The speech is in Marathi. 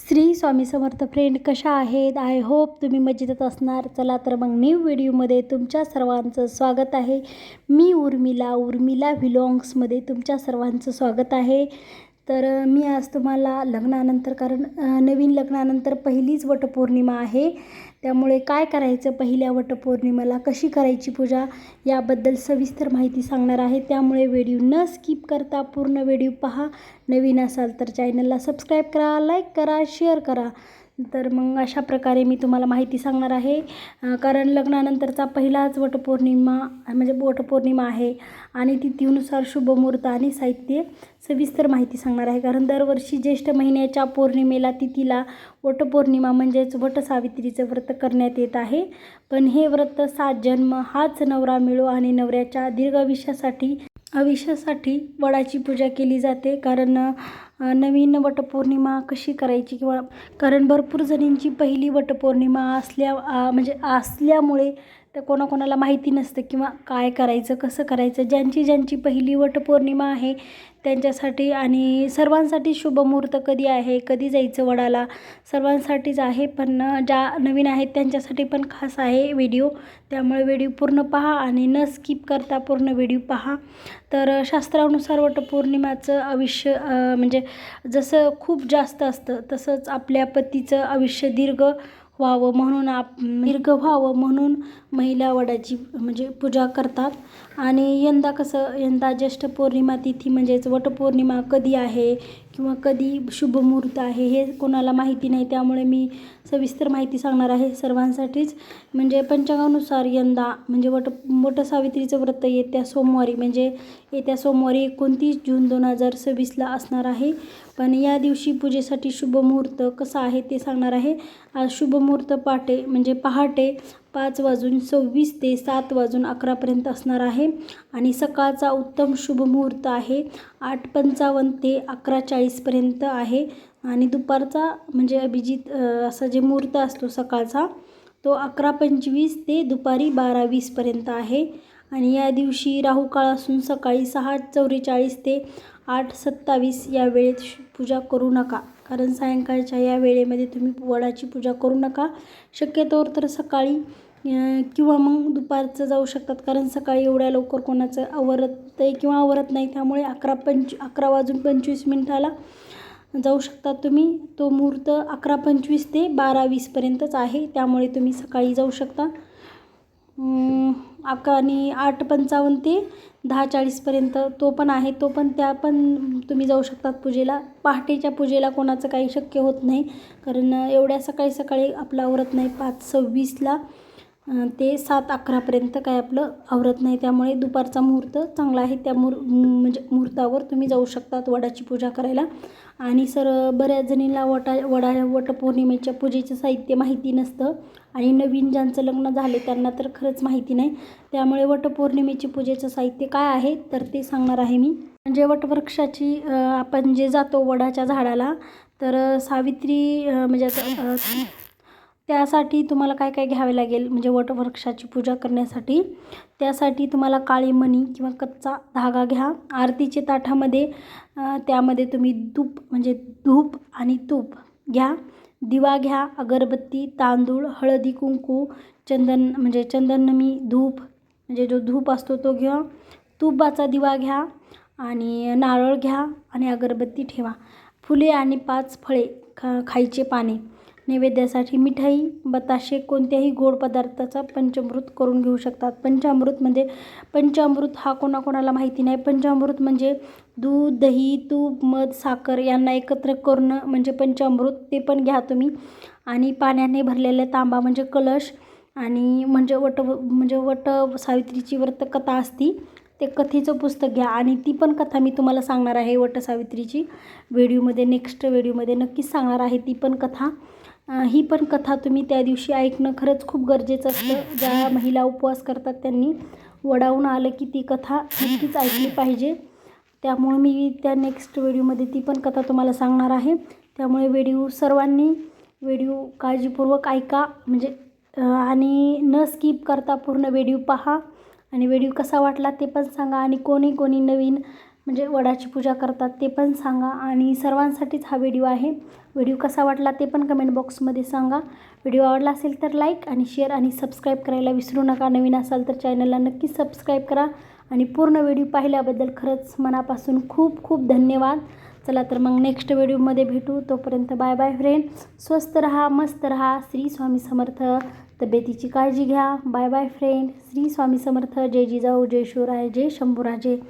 श्री स्वामी समर्थ फ्रेंड, कशा आहेत? आय होप तुम्ही मजेत असणार. चला तर मग न्यू व्हिडिओमध्ये तुमच्या सर्वांचं स्वागत आहे. मी उर्मिला व्हिलॉग्समध्ये तुमच्या सर्वांचं स्वागत आहे. तर मी आज तुम्हाला लग्नानंतर, कारण नवीन लग्नानंतर पहिलीच वटपौर्णिमा आहे, त्यामुळे काय करायचं, पहिल्या वटपौर्णिमेला कशी करायची पूजा याबद्दल सविस्तर माहिती सांगणार आहे. त्यामुळे व्हिडिओ न स्किप करता पूर्ण व्हिडिओ पहा. नवीन असाल तर चॅनलला सबस्क्राईब करा, लाईक करा, शेअर करा. तर मग अशा प्रकारे मी तुम्हाला माहिती सांगणार आहे. कारण लग्नानंतरचा पहिलाच वटपौर्णिमा आहे आणि तिथीनुसार शुभमुहूर्त आणि साहित्य सविस्तर माहिती सांगणार आहे. कारण दरवर्षी ज्येष्ठ महिन्याच्या पौर्णिमेला तिथीला वटपौर्णिमा म्हणजेच वटसावित्रीचं व्रत करण्यात येत आहे. पण हे व्रत 7 जन्म हाच नवरा मिळो आणि नवऱ्याच्या दीर्घ आयुष्यासाठी वडाची पूजा केली जाते. कारण नवीन वटपौर्णिमा कशी करायची, किंवा कारण भरपूर जणींची पहिली वटपौर्णिमा असल्यामुळे तर कोणाकोणाला माहिती नसतं किंवा काय करायचं, कसं करायचं. ज्यांची पहिली वटपौर्णिमा आहे त्यांच्यासाठी आणि सर्वांसाठी शुभमुहूर्त कधी आहे, कधी जायचं वडाला, सर्वांसाठीच आहे. पण ज्या नवीन आहेत त्यांच्यासाठी पण खास आहे व्हिडिओ, त्यामुळे व्हिडिओ पूर्ण पहा आणि न स्किप करता पूर्ण व्हिडिओ पहा. तर शास्त्रानुसार वटपौर्णिमाचं आयुष्य जसं खूप जास्त असतं तसंच आपल्या पतीचं आयुष्य दीर्घ व्हावं म्हणून महिला वडाची पूजा करतात. आणि यंदा ज्येष्ठ पौर्णिमा तिथी म्हणजेच वटपौर्णिमा कधी आहे किंवा कधी शुभमुहूर्त आहे हे कोणाला माहिती नाही, त्यामुळे मी सविस्तर माहिती सांगणार आहे सर्वांसाठीच. पंचांगानुसार यंदा वटसावित्रीचं व्रत येत्या सोमवारी 29 जून 2026ला असणार आहे. पण या दिवशी पूजेसाठी शुभमुहूर्त कसा आहे ते सांगणार आहे. आज शुभमुहूर्त पहाटे 5:26 ते 7:11 असणार आहे. आणि सकाळचा उत्तम शुभमुहूर्त आहे 8:55 ते 11:40 आहे. आणि दुपारचा अभिजित असा जे मुहूर्त असतो सकाळचा तो 11:25 ते दुपारी 12:20 आहे. आणि या दिवशी राहू काळ असून सकाळी 6:44 ते 8:27 या वेळेत पूजा करू नका. कारण सायंकाळच्या या वेळेमध्ये तुम्ही वडाची पूजा करू नका. शक्यतोवर तर सकाळी किंवा मग दुपारचं जाऊ शकतात, कारण सकाळी एवढ्या लवकर कोणाचं आवरत नाही, त्यामुळे 11:25 जाऊ शकतात तुम्ही. तो मुहूर्त 11:25 ते 12:20 आहे, त्यामुळे तुम्ही सकाळी जाऊ शकता. आणि 8:55 ते 10:40 तो पण आहे, त्या पण तुम्ही जाऊ शकतात पूजेला. पहाटेच्या पूजेला कोणाचं काही शक्य होत नाही, कारण एवढ्या सकाळी आपलं आवरत नाही. 5:26 ते 7:11 काय आपलं आवरत नाही, त्यामुळे दुपारचा मुहूर्त चांगला आहे. त्या मुहूर्तावर तुम्ही जाऊ शकतात वडाची पूजा करायला. आणि बऱ्याच जणींना वटपौर्णिमेच्या पूजेचं साहित्य माहिती नसतं आणि नवीन ज्यांचं लग्न झाले त्यांना तर खरंच माहिती नाही, त्यामुळे वटपौर्णिमेची पूजेचं साहित्य काय आहे तर ते सांगणार आहे मी. वटवृक्षाची आपण जे जातो वडाच्या झाडाला, तर सावित्री त्यासाठी तुम्हाला काय काय घ्यावे लागेल वटवृक्षाची पूजा करण्यासाठी. त्यासाठी तुम्हाला काळे मणी किंवा कच्चा धागा घ्या. आरतीच्या ताटामध्ये त्यामध्ये तुम्ही धूप आणि तूप घ्या. दिवा घ्या, अगरबत्ती, तांदूळ, हळदी कुंकू, चंदनमी धूप जो धूप असतो तो घ्या. तुपाचा दिवा घ्या आणि नारळ घ्या आणि अगरबत्ती ठेवा. फुले आणि 5 फळे, खायचे पाने. नैवेद्यासाठी मिठाई, बताशे, कोणत्याही गोड पदार्थाचा पंचामृत करून घेऊ शकतात. पंचामृत हा कोणाकोणाला माहिती नाही. पंचामृत म्हणजे दूध, दही, तूप, मध, साखर यांना एकत्र करून पंचामृत, ते पण घ्या तुम्ही. आणि पाण्याने भरलेला तांबा कलश. आणि वट सावित्रीची व्रत कथा असती, ते कथेचं पुस्तक घ्या. आणि ती पण कथा मी तुम्हाला सांगणार आहे वटसावित्रीची नेक्स्ट व्हिडिओमध्ये नक्कीच सांगणार आहे ती पण कथा. ही पण कथा तुम्ही त्या दिवशी ऐकणं खरंच खूप गरजेचं असतं. ज्या महिला उपवास करतात त्यांनी वडाहून आलं की ती कथा नक्कीच ऐकली पाहिजे. त्यामुळे मी त्या नेक्स्ट व्हिडिओमध्ये ती पण कथा तुम्हाला सांगणार आहे. त्यामुळे सर्वांनी व्हिडिओ काळजीपूर्वक ऐका, आणि न स्किप करता पूर्ण व्हिडिओ पहा. आणि व्हिडिओ कसा वाटला ते पण सांगा. आणि कोणी नवीन म्हणजे वडाची पूजा करतात ते पण सांगा. आणि सर्वांसाठीच हा व्हिडिओ आहे. व्हिडिओ कसा वाटला ते पण कमेंट बॉक्समध्ये सांगा. व्हिडिओ आवडला असेल तर लाईक आणि शेअर आणि सबस्क्राईब करायला विसरू नका. नवीन असाल तर चॅनलला नक्की सबस्क्राईब करा. आणि पूर्ण व्हिडिओ पाहिल्याबद्दल खरंच मनापासून खूप खूप धन्यवाद. चला तर मग नेक्स्ट व्हिडिओमध्ये भेटू. तोपर्यंत बाय बाय फ्रेंड. स्वस्त रहा, मस्त रहा. श्री स्वामी समर्थ. तब्येतीची काळजी घ्या. Bye bye friend. Shri Swami Samarth. जय जिजाऊ, जय शिवराय, जय शंभूराजे.